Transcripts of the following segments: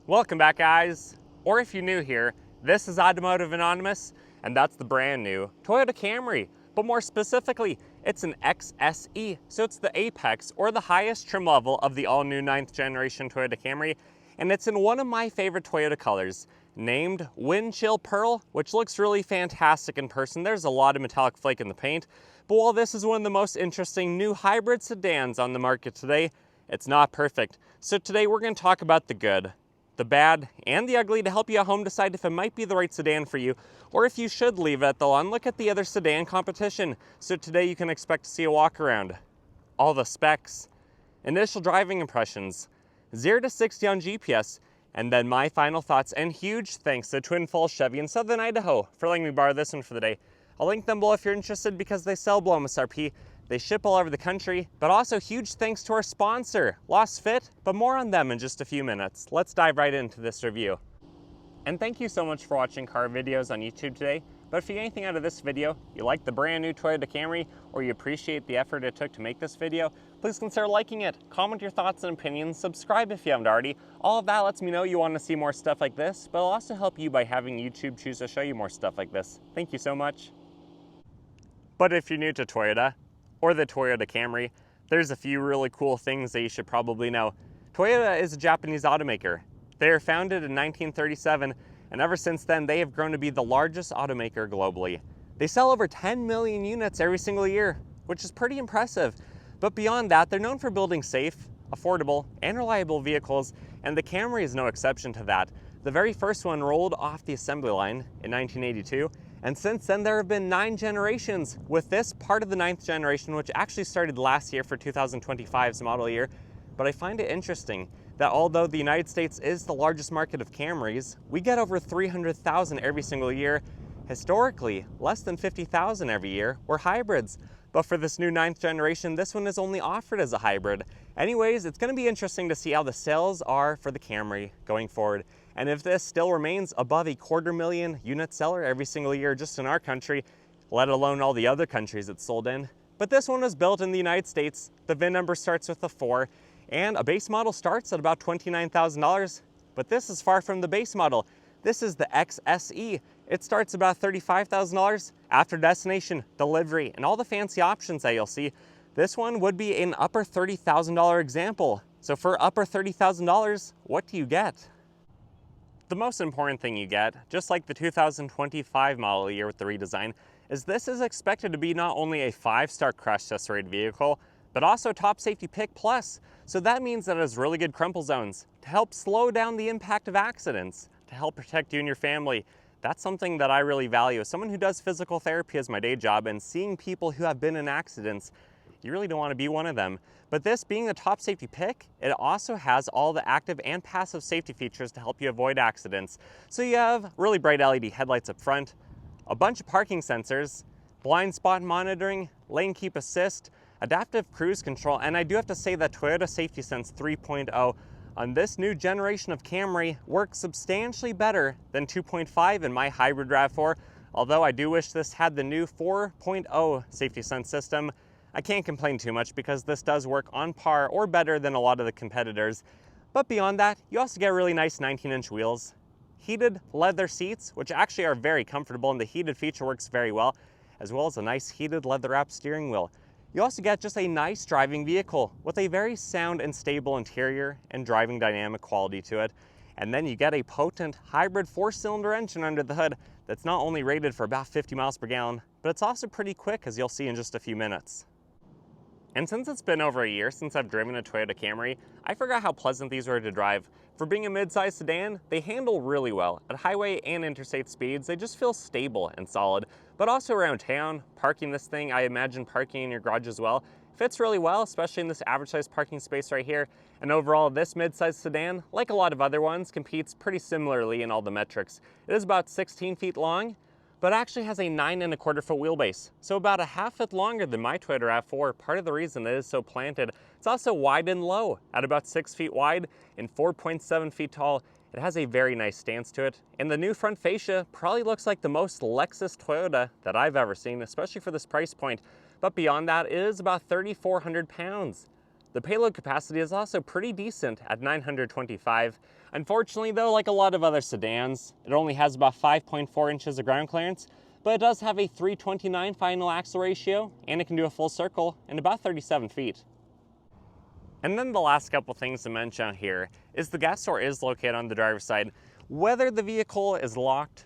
Welcome back, guys. Or if you're new here, this is Automotive Anonymous, and that's the brand new Toyota Camry. But more specifically, it's an XSE, so it's the apex or the highest trim level of the all-new 9th generation Toyota Camry, and it's in one of my favorite Toyota colors, named Wind Chill Pearl, which looks really fantastic in person. There's a lot of metallic flake in the paint, but while this is one of the most interesting new hybrid sedans on the market today, it's not perfect. So today we're going to talk about the good, the bad, and the ugly to help you at home decide if it might be the right sedan for you, or if you should leave it at the lot and look at the other sedan competition. So today you can expect to see a walk around, all the specs, initial driving impressions, 0 to 60 on GPS, and then my final thoughts. And huge thanks to Twin Falls Chevy in Southern Idaho for letting me borrow this one for the day. I'll link them below if you're interested because they sell below MSRP. They ship all over the country, but also huge thanks to our sponsor, Lasfit, but more on them in just a few minutes. Let's dive right into this review. And thank you so much for watching car videos on YouTube today. But if you get anything out of this video, you like the brand new Toyota Camry, or you appreciate the effort it took to make this video, please consider liking it, comment your thoughts and opinions, subscribe if you haven't already. All of that lets me know you want to see more stuff like this, but it'll also help you by having YouTube choose to show you more stuff like this. Thank you so much. But if you're new to Toyota, or the Toyota Camry, there's a few really cool things that you should probably know. Toyota is a Japanese automaker. They were founded in 1937, and ever since then, they have grown to be the largest automaker globally. They sell over 10 million units every single year, which is pretty impressive. But beyond that, they're known for building safe, affordable, and reliable vehicles, and the Camry is no exception to that. The very first one rolled off the assembly line in 1982, and since then there have been 9 generations, with this part of the 9th generation, which actually started last year for 2025's model year. But I find it interesting that although the United States is the largest market of Camrys, we get over 300,000 every single year. Historically, less than 50,000 every year were hybrids. But for this new 9th generation, this one is only offered as a hybrid. Anyways, it's going to be interesting to see how the sales are for the Camry going forward. And if this still remains above a 250,000 unit seller every single year just in our country, let alone all the other countries it's sold in. But this one was built in the United States. The VIN number starts with a 4, and a base model starts at about $29,000. But this is far from the base model. This is the XSE. It starts about $35,000 after destination, delivery, and all the fancy options that you'll see. This one would be an upper $30,000 example. So for upper $30,000, what do you get? The most important thing you get, just like the 2025 model year with the redesign, is this is expected to be not only a 5-star crash test rated vehicle, but also top safety pick plus. So that means that it has really good crumple zones to help slow down the impact of accidents, to help protect you and your family. That's something that I really value. As someone who does physical therapy as my day job and seeing people who have been in accidents, you really don't want to be one of them. But this being the top safety pick, it also has all the active and passive safety features to help you avoid accidents. So you have really bright LED headlights up front, a bunch of parking sensors, blind spot monitoring, lane keep assist, adaptive cruise control, and I do have to say that Toyota Safety Sense 3.0 on this new generation of Camry works substantially better than 2.5 in my hybrid RAV4, although I do wish this had the new 4.0 Safety Sense system. I can't complain too much because this does work on par or better than a lot of the competitors. But beyond that, you also get really nice 19-inch wheels, heated leather seats, which actually are very comfortable and the heated feature works very well, as well as a nice heated leather-wrapped steering wheel. You also get just a nice driving vehicle with a very sound and stable interior and driving dynamic quality to it. And then you get a potent hybrid 4-cylinder engine under the hood that's not only rated for about 50 miles per gallon, but it's also pretty quick, as you'll see in just a few minutes. And since it's been over a year since I've driven a Toyota Camry, I forgot how pleasant these were to drive. For being a mid-sized sedan, they handle really well. At highway and interstate speeds, they just feel stable and solid. But also around town, parking this thing, I imagine parking in your garage as well, fits really well, especially in this average size parking space right here. And overall, this mid-sized sedan, like a lot of other ones, competes pretty similarly in all the metrics. It is about 16 feet long, but actually has a 9.25 foot wheelbase, so about a half foot longer than my Toyota RAV4. Part of the reason it is so planted, it's also wide and low at about 6 feet wide and 4.7 feet tall. It has a very nice stance to it, and the new front fascia probably looks like the most Lexus Toyota that I've ever seen, especially for this price point. But beyond that, it is about 3,400 pounds. The payload capacity is also pretty decent at 925. Unfortunately though, like a lot of other sedans, it only has about 5.4 inches of ground clearance, but it does have a 329 final axle ratio, and it can do a full circle in about 37 feet. And then the last couple things to mention here is the gas door is located on the driver's side. Whether the vehicle is locked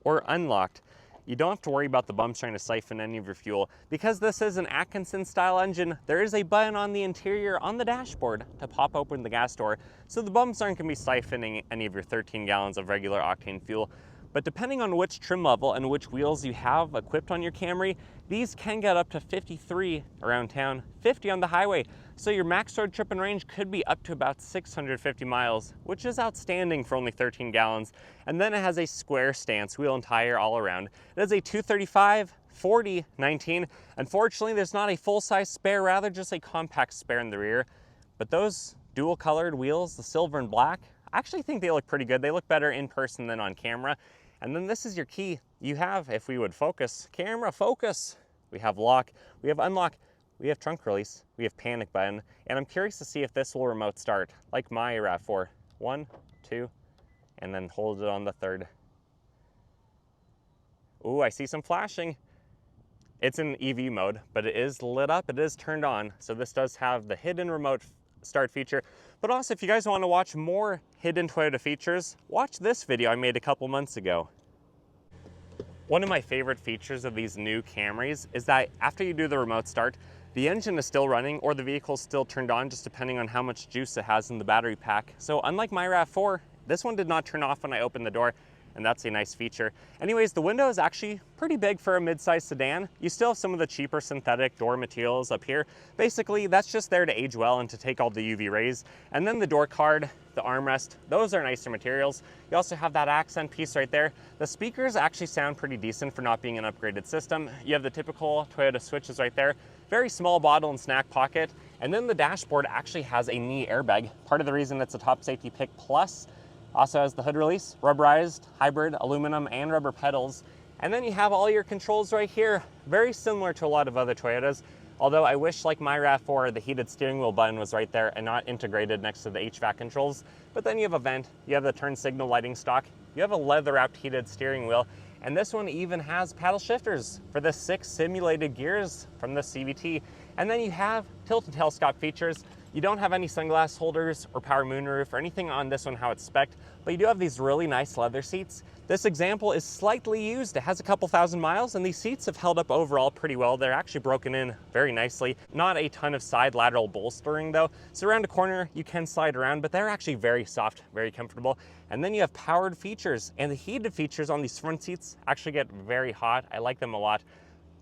or unlocked, you don't have to worry about the bumps trying to siphon any of your fuel. Because this is an Atkinson style engine, there is a button on the interior on the dashboard to pop open the gas door, so the bumps aren't going to be siphoning any of your 13 gallons of regular octane fuel. But depending on which trim level and which wheels you have equipped on your Camry, these can get up to 53 around town, 50 on the highway. So your max road trip and range could be up to about 650 miles, which is outstanding for only 13 gallons. And then it has a square stance wheel and tire all around. It is a 235, 40, 19. Unfortunately, there's not a full-size spare, rather just a compact spare in the rear. But those dual colored wheels, the silver and black, I actually think they look pretty good. They look better in person than on camera. And then this is your key. You have, if we would focus, camera focus. We have lock, we have unlock, we have trunk release, we have panic button, and I'm curious to see if this will remote start, like my RAV4. 1, 2, and then hold it on the third. Ooh, I see some flashing. It's in EV mode, but it is lit up, it is turned on. So this does have the hidden remote start feature. But also, if you guys want to watch more hidden Toyota features, watch this video I made a couple months ago. One of my favorite features of these new Camrys is that after you do the remote start, the engine is still running or the vehicle is still turned on, just depending on how much juice it has in the battery pack. So unlike my RAV4, this one did not turn off when I opened the door, and that's a nice feature. Anyways, the window is actually pretty big for a mid-size sedan. You still have some of the cheaper synthetic door materials up here. Basically, that's just there to age well and to take all the UV rays. And then the door card, the armrest, those are nicer materials. You also have that accent piece right there. The speakers actually sound pretty decent for not being an upgraded system. You have the typical Toyota switches right there. Very small bottle and snack pocket. And then the dashboard actually has a knee airbag. Part of the reason it's a top safety pick plus. Also has the hood release, rubberized, hybrid, aluminum, and rubber pedals. And then you have all your controls right here, very similar to a lot of other Toyotas. Although I wish, like my RAV4, the heated steering wheel button was right there and not integrated next to the HVAC controls. But then you have a vent, you have the turn signal lighting stock, you have a leather-wrapped heated steering wheel, and this one even has paddle shifters for the 6 simulated gears from the CVT. And then you have tilt and tailscope features. You don't have any sunglass holders or power moonroof or anything on this one how it's spec'd, but you do have these really nice leather seats. This example is slightly used. It has a couple thousand miles, and these seats have held up overall pretty well. They're actually broken in very nicely. Not a ton of side lateral bolstering though. So around a corner, you can slide around, but they're actually very soft, very comfortable. And then you have powered features, and the heated features on these front seats actually get very hot. I like them a lot.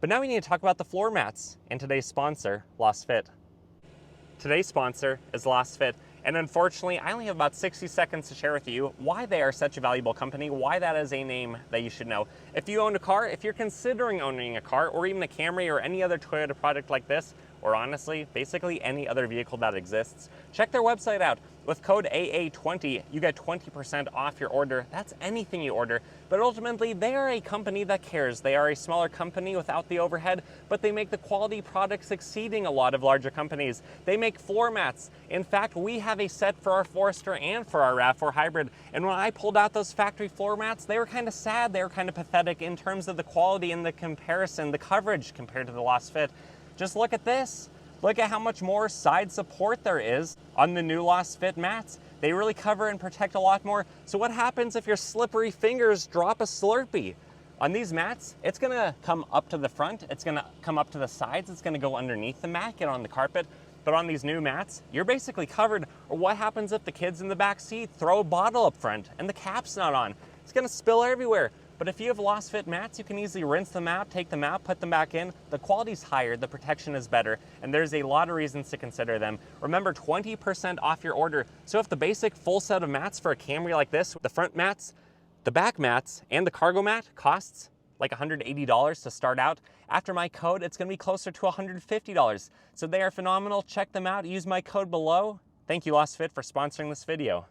But now we need to talk about the floor mats and today's sponsor, Lasfit. Today's sponsor is Lasfit, and unfortunately, I only have about 60 seconds to share with you why they are such a valuable company, why that is a name that you should know. If you own a car, if you're considering owning a car, or even a Camry or any other Toyota product like this, or honestly, basically any other vehicle that exists, check their website out. With code AA20, you get 20% off your order. That's anything you order. But ultimately, they are a company that cares. They are a smaller company without the overhead, but they make the quality products exceeding a lot of larger companies. They make floor mats. In fact, we have a set for our Forester and for our RAV4 Hybrid. And when I pulled out those factory floor mats, they were kind of sad. They were kind of pathetic in terms of the quality and the comparison, the coverage compared to the Lasfit. Just look at this. Look at how much more side support there is on the new Lasfit mats. They really cover and protect a lot more. So what happens if your slippery fingers drop a Slurpee? On these mats, it's gonna come up to the front, it's gonna come up to the sides, it's gonna go underneath the mat, get on the carpet. But on these new mats, you're basically covered. Or what happens if the kids in the back seat throw a bottle up front and the cap's not on? It's gonna spill everywhere. But if you have Lasfit mats, you can easily rinse them out, take them out, put them back in. The quality's higher, the protection is better, and there's a lot of reasons to consider them. Remember, 20% off your order. So if the basic full set of mats for a Camry like this, the front mats, the back mats, and the cargo mat costs like $180 to start out, after my code, it's gonna be closer to $150. So they are phenomenal. Check them out, use my code below. Thank you, Lasfit, for sponsoring this video.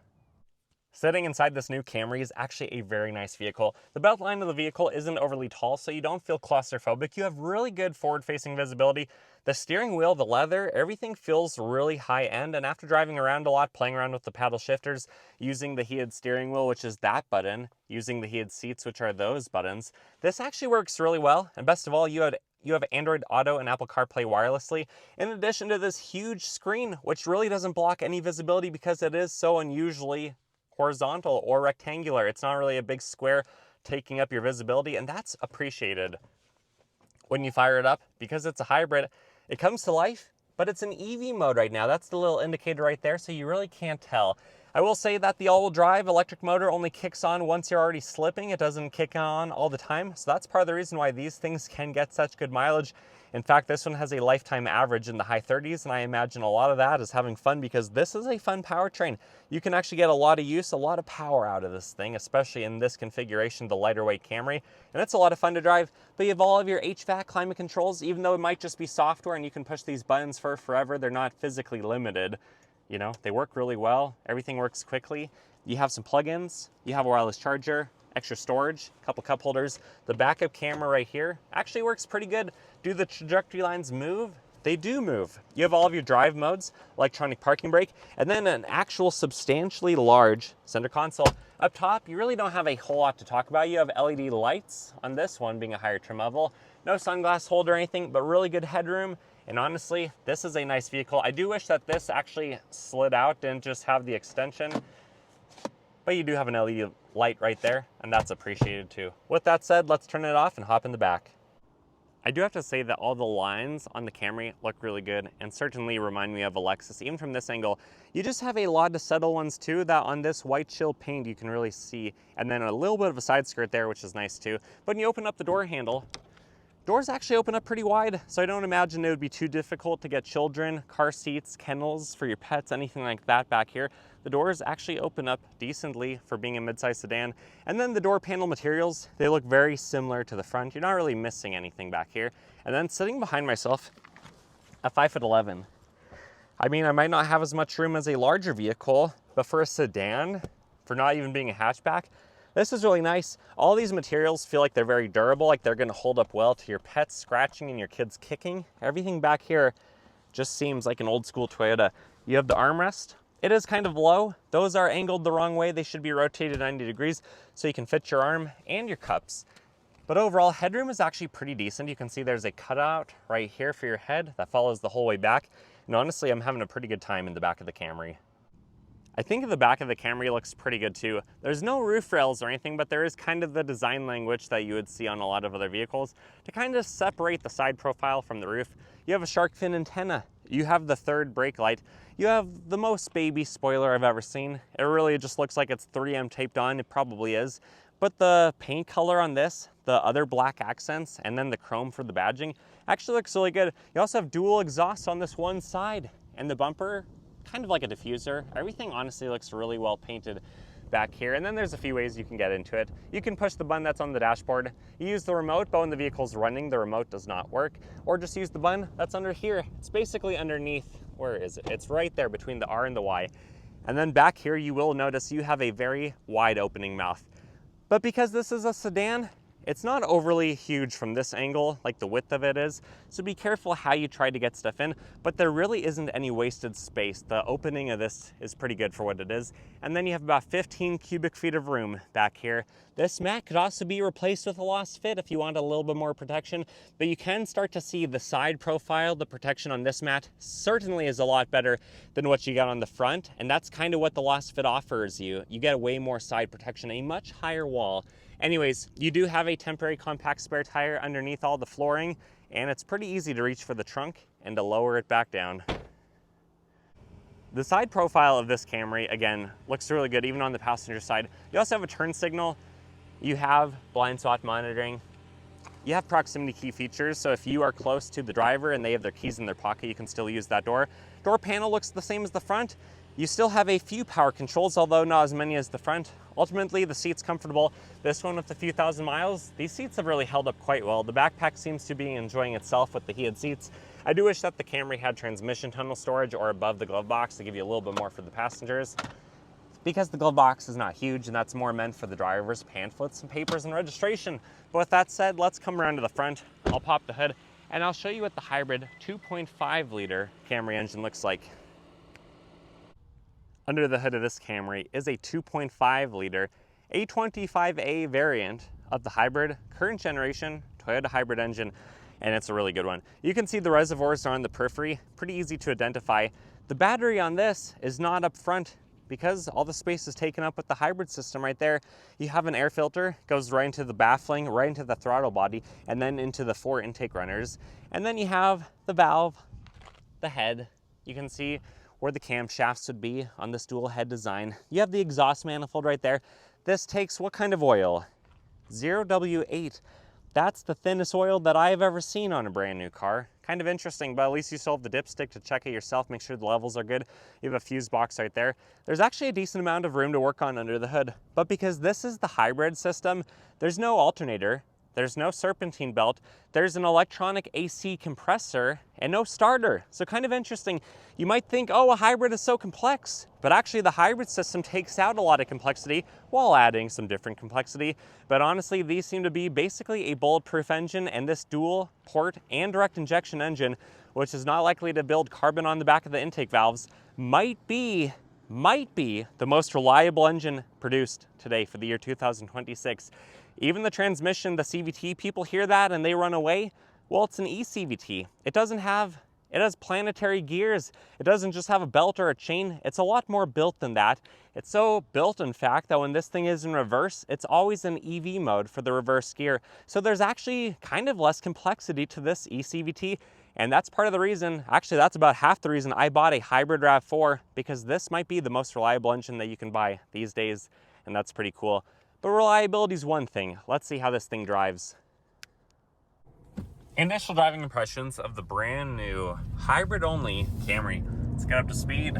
Sitting inside this new Camry is actually a very nice vehicle. The belt line of the vehicle isn't overly tall, so you don't feel claustrophobic. You have really good forward-facing visibility. The steering wheel, the leather, everything feels really high-end, and after driving around a lot, playing around with the paddle shifters, using the heated steering wheel, which is that button, using the heated seats, which are those buttons, this actually works really well. And best of all, you have Android Auto and Apple CarPlay wirelessly, in addition to this huge screen, which really doesn't block any visibility because it is so unusually horizontal or rectangular. It's not really a big square taking up your visibility, and that's appreciated. When you fire it up, because it's a hybrid, it comes to life, but it's in EV mode right now. That's the little indicator right there, so you really can't tell. I will say that the all-wheel drive electric motor only kicks on once you're already slipping. It doesn't kick on all the time, so that's part of the reason why these things can get such good mileage. In fact, this one has a lifetime average in the high 30s, and I imagine a lot of that is having fun because this is a fun powertrain. You can actually get a lot of use, a lot of power out of this thing, especially in this configuration, the lighter weight Camry, and it's a lot of fun to drive. But you have all of your HVAC climate controls, even though it might just be software and you can push these buttons for forever, they're not physically limited. You know, they work really well. Everything works quickly. You have some plugins, you have a wireless charger, extra storage, a couple cup holders. The backup camera right here actually works pretty good. Do the trajectory lines move? They do move. You have all of your drive modes, electronic parking brake, and then an actual substantially large center console. Up top, you really don't have a whole lot to talk about. You have LED lights on this one being a higher trim level. No sunglass holder or anything, but really good headroom. And honestly, this is a nice vehicle. I do wish that this actually slid out and just have the extension, but you do have an LED light right there, and that's appreciated too. With that said, let's turn it off and hop in the back. I do have to say that all the lines on the Camry look really good and certainly remind me of a Lexus, even from this angle. You just have a lot of subtle ones too that on this white chill paint you can really see, and then a little bit of a side skirt there, which is nice too. But when you open up the door handle, doors actually open up pretty wide, so I don't imagine it would be too difficult to get children, car seats, kennels for your pets, anything like that back here. The doors actually open up decently for being a midsize sedan. And then the door panel materials, they look very similar to the front. You're not really missing anything back here. And then sitting behind myself, at 5'11". I mean, I might not have as much room as a larger vehicle, but for a sedan, for not even being a hatchback, this is really nice. All these materials feel like they're very durable, like they're gonna hold up well to your pets scratching and your kids kicking. Everything back here just seems like an old school Toyota. You have the armrest. It is kind of low. Those are angled the wrong way. They should be rotated 90 degrees so you can fit your arm and your cups. But overall, headroom is actually pretty decent. You can see there's a cutout right here for your head that follows the whole way back. And honestly, I'm having a pretty good time in the back of the Camry. I think the back of the Camry looks pretty good too. There's no roof rails or anything, but there is kind of the design language that you would see on a lot of other vehicles to kind of separate the side profile from the roof. You have a shark fin antenna. You have the third brake light. You have the most baby spoiler I've ever seen. It really just looks like it's 3M taped on. It probably is. But the paint color on this, the other black accents, and then the chrome for the badging actually looks really good. You also have dual exhausts on this one side, and the bumper, kind of like a diffuser. Everything honestly looks really well painted back here. And then there's a few ways you can get into it. You can push the button that's on the dashboard. You use the remote, but when the vehicle's running, the remote does not work. Or just use the button that's under here. It's basically underneath, where is it? It's right there between the R and the Y. And then back here, you will notice you have a very wide opening mouth. But because this is a sedan, it's not overly huge from this angle, like the width of it is, so be careful how you try to get stuff in, but there really isn't any wasted space. The opening of this is pretty good for what it is. And then you have about 15 cubic feet of room back here. This mat could also be replaced with a Lasfit if you want a little bit more protection, but you can start to see the side profile. The protection on this mat certainly is a lot better than what you got on the front, and that's kind of what the Lasfit offers you. You get way more side protection, a much higher wall. Anyways, you do have a temporary compact spare tire underneath all the flooring, and it's pretty easy to reach for the trunk and to lower it back down. The side profile of this Camry, again, looks really good even on the passenger side. You also have a turn signal. You have blind spot monitoring. You have proximity key features, so if you are close to the driver and they have their keys in their pocket, you can still use that door. Door panel looks the same as the front. You still have a few power controls, although not as many as the front. Ultimately, the seat's comfortable. This one with a few thousand miles, these seats have really held up quite well. The backpack seems to be enjoying itself with the heated seats. I do wish that the Camry had transmission tunnel storage or above the glove box to give you a little bit more for the passengers. because the glove box is not huge and that's more meant for the driver's pamphlets and papers and registration. But with that said, let's come around to the front. I'll pop the hood and I'll show you what the hybrid 2.5 liter Camry engine looks like. Under the hood of this Camry is a 2.5 liter A25A variant of the hybrid current generation Toyota hybrid engine, and it's a really good one. You can see the reservoirs are on the periphery, pretty easy to identify. The battery on this is not up front because all the space is taken up with the hybrid system right there. You have an air filter, goes right into the baffling, right into the throttle body, and then into the 4 intake runners. And then you have the valve, the head. You can see where the camshafts would be on this dual head design. You have the exhaust manifold right there. This takes what kind of oil? 0W8. That's the thinnest oil that I've ever seen on a brand new car. Kind of interesting, but at least you still have the dipstick to check it yourself, make sure the levels are good. You have a fuse box right there. There's actually a decent amount of room to work on under the hood, but because this is the hybrid system, there's no alternator, there's no serpentine belt, there's an electronic AC compressor, and no starter. So kind of interesting. You might think, oh, a hybrid is so complex, but actually the hybrid system takes out a lot of complexity while adding some different complexity. But honestly, these seem to be basically a bulletproof engine, and this dual port and direct injection engine, which is not likely to build carbon on the back of the intake valves, might be the most reliable engine produced today for the year 2026. Even the transmission, the CVT, people hear that and they run away. Well, it's an eCVT. It has planetary gears. It doesn't just have a belt or a chain. It's a lot more built than that. It's so built, in fact, that when this thing is in reverse, it's always in EV mode for the reverse gear. So there's actually kind of less complexity to this eCVT. And that's part of the reason, actually that's about half the reason I bought a hybrid RAV4, because this might be the most reliable engine that you can buy these days. And that's pretty cool. But reliability is one thing. Let's see how this thing drives. Initial driving impressions of the brand new hybrid-only Camry. Let's get up to speed.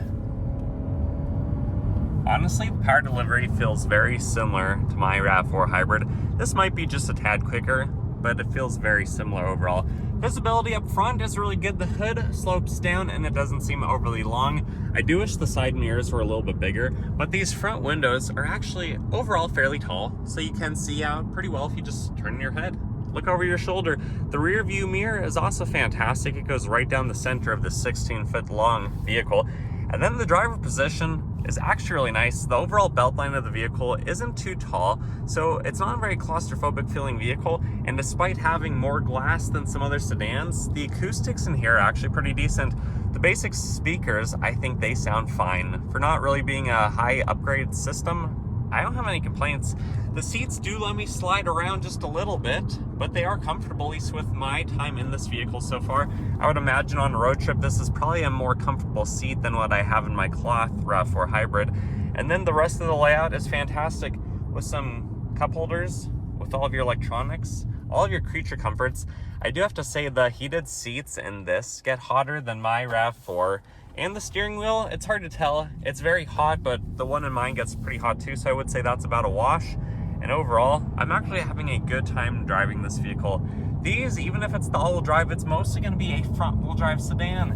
Honestly, the power delivery feels very similar to my RAV4 hybrid. This might be just a tad quicker, but it feels very similar overall. Visibility up front is really good. The hood slopes down and it doesn't seem overly long. I do wish the side mirrors were a little bit bigger, but these front windows are actually overall fairly tall, so you can see out pretty well if you just turn your head. Look over your shoulder. The rear view mirror is also fantastic. It goes right down the center of this 16-foot long vehicle. And then the driver position is actually really nice. The overall belt line of the vehicle isn't too tall, so it's not a very claustrophobic feeling vehicle. And despite having more glass than some other sedans, the acoustics in here are actually pretty decent. The basic speakers, I think they sound fine. For not really being a high upgrade system, I don't have any complaints. The seats do let me slide around just a little bit, but they are comfortable, at least with my time in this vehicle so far. I would imagine on a road trip, this is probably a more comfortable seat than what I have in my cloth RAV4 hybrid. And then the rest of the layout is fantastic, with some cup holders, with all of your electronics, all of your creature comforts. I do have to say the heated seats in this get hotter than my RAV4. And the steering wheel, it's hard to tell. It's very hot, but the one in mine gets pretty hot too, so I would say that's about a wash. And overall, I'm actually having a good time driving this vehicle. These, even if it's the all-wheel drive, it's mostly going to be a front-wheel drive sedan.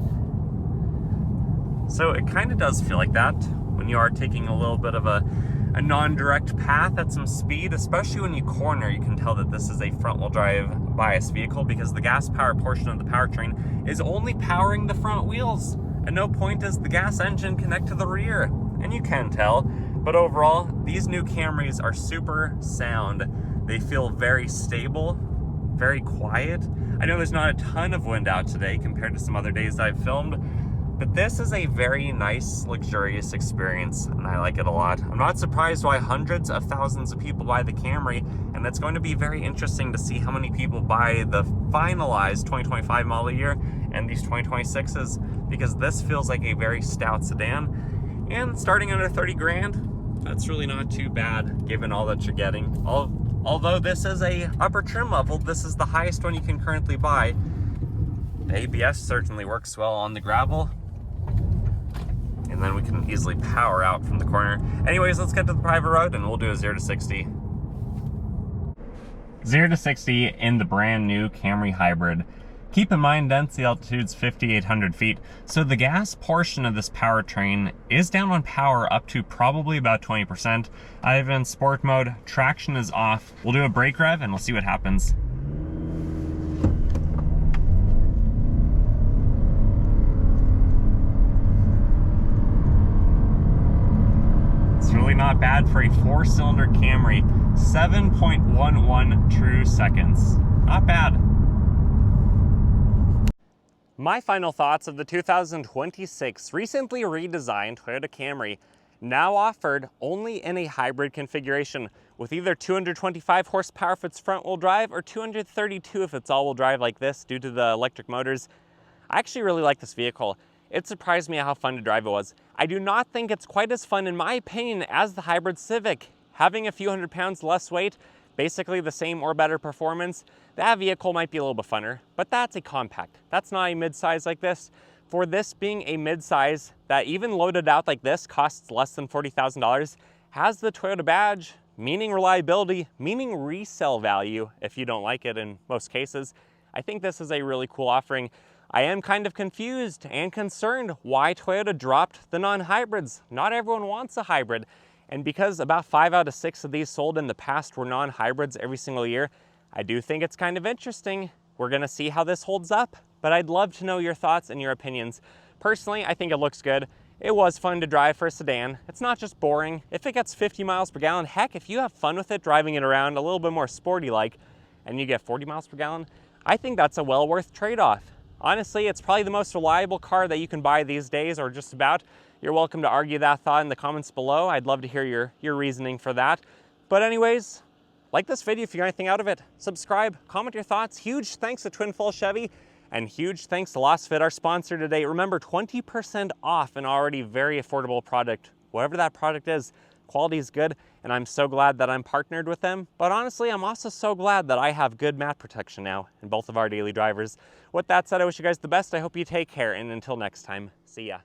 So it kind of does feel like that when you are taking a little bit of a non-direct path at some speed, especially when you corner. You can tell that this is a front-wheel drive bias vehicle because the gas power portion of the powertrain is only powering the front wheels. At no point does the gas engine connect to the rear, and you can tell. But overall, these new Camrys are super sound. They feel very stable, very quiet. I know there's not a ton of wind out today compared to some other days I've filmed, but this is a very nice, luxurious experience, and I like it a lot. I'm not surprised why hundreds of thousands of people buy the Camry, and it's going to be very interesting to see how many people buy the finalized 2025 model year and these 2026s, because this feels like a very stout sedan. And starting under 30 grand, that's really not too bad given all that you're getting. Although this is a upper trim level, this is the highest one you can currently buy. The ABS certainly works well on the gravel. And then we can easily power out from the corner. Anyways, let's get to the private road and we'll do a 0 to 60. 0 to 60 in the brand new Camry Hybrid. Keep in mind, density altitude's 5,800 feet, so the gas portion of this powertrain is down on power up to probably about 20%. I have it in sport mode, traction is off. We'll do a brake rev and we'll see what happens. It's really not bad for a 4-cylinder Camry. 7.11 true seconds. Not bad. My final thoughts of the 2026 recently redesigned Toyota Camry, now offered only in a hybrid configuration with either 225 horsepower if it's front-wheel drive or 232 if it's all-wheel drive like this due to the electric motors. I actually really like this vehicle. It surprised me how fun to drive it was. I do not think it's quite as fun in my opinion as the hybrid Civic. Having a few hundred pounds less weight, basically the same or better performance, that vehicle might be a little bit funner, but that's a compact. That's not a midsize like this. For this being a midsize that even loaded out like this costs less than $40,000, has the Toyota badge, meaning reliability, meaning resale value if you don't like it in most cases. I think this is a really cool offering. I am kind of confused and concerned why Toyota dropped the non-hybrids. Not everyone wants a hybrid. And because about 5 out of 6 of these sold in the past were non-hybrids every single year, I do think it's kind of interesting. We're gonna see how this holds up, but I'd love to know your thoughts and your opinions. Personally, I think it looks good. It was fun to drive for a sedan. It's not just boring. If it gets 50 miles per gallon, heck, if you have fun with it, driving it around a little bit more sporty-like, and you get 40 miles per gallon, I think that's a well worth trade-off. Honestly, it's probably the most reliable car that you can buy these days, or just about. You're welcome to argue that thought in the comments below. I'd love to hear your reasoning for that. But anyways, like this video if you got anything out of it. Subscribe, comment your thoughts. Huge thanks to Twin Full Chevy, and huge thanks to Lasfit, our sponsor today. Remember, 20% off an already very affordable product. Whatever that product is, quality is good, and I'm so glad that I'm partnered with them. But honestly, I'm also so glad that I have good mat protection now in both of our daily drivers. With that said, I wish you guys the best. I hope you take care, and until next time, see ya.